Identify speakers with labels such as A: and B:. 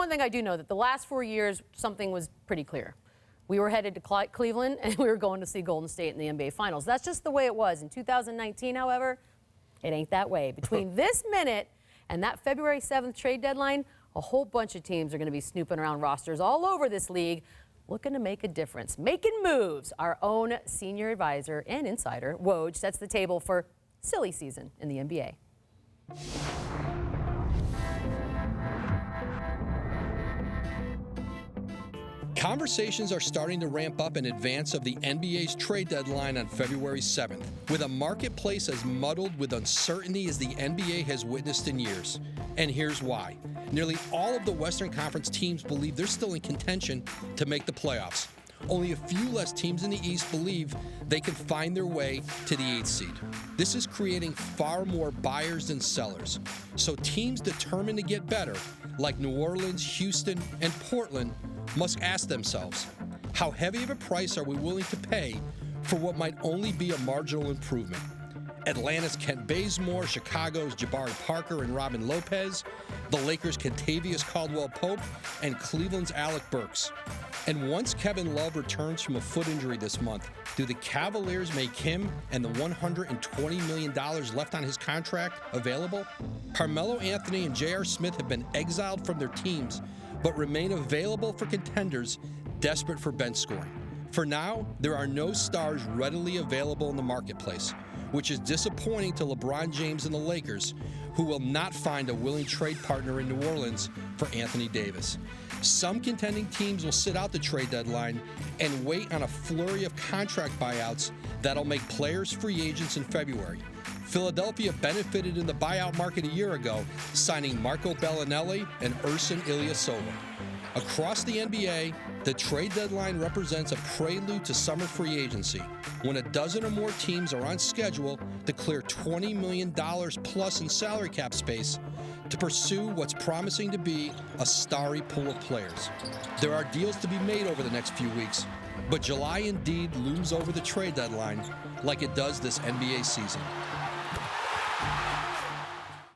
A: one thing I do know, that the last 4 years, something was pretty clear. We were headed to Cleveland, and we were going to see Golden State in the NBA Finals. That's just the way it was. In 2019, however, it ain't that way. Between this minute and that February 7th trade deadline, a whole bunch of teams are going to be snooping around rosters all over this league, looking to make a difference, making moves. Our own senior advisor and insider, Woj, sets the table for silly season in the NBA.
B: Conversations are starting to ramp up in advance of the NBA's trade deadline on February 7th, with a marketplace as muddled with uncertainty as the NBA has witnessed in years. And here's why. Nearly all of the Western Conference teams believe they're still in contention to make the playoffs. Only a few less teams in the East believe they can find their way to the 8th seed. This is creating far more buyers than sellers. So teams determined to get better, like New Orleans, Houston, and Portland, must ask themselves, how heavy of a price are we willing to pay for what might only be a marginal improvement? Atlanta's Kent Bazemore, Chicago's Jabari Parker and Robin Lopez, the Lakers' Kentavious Caldwell-Pope, and Cleveland's Alec Burks. And once Kevin Love returns from a foot injury this month, do the Cavaliers make him and the $120 million left on his contract available? Carmelo Anthony and J.R. Smith have been exiled from their teams, but remain available for contenders desperate for bench scoring. For now, there are no stars readily available in the marketplace, which is disappointing to LeBron James and the Lakers, who will not find a willing trade partner in New Orleans for Anthony Davis. Some contending teams will sit out the trade deadline and wait on a flurry of contract buyouts that'll make players free agents in February. Philadelphia benefited in the buyout market a year ago, signing Marco Bellinelli and Ersan Ilyasova. Across the NBA, the trade deadline represents a prelude to summer free agency, when a dozen or more teams are on schedule to clear $20 million plus in salary cap space to pursue what's promising to be a starry pool of players. There are deals to be made over the next few weeks, but July indeed looms over the trade deadline like it does this NBA season.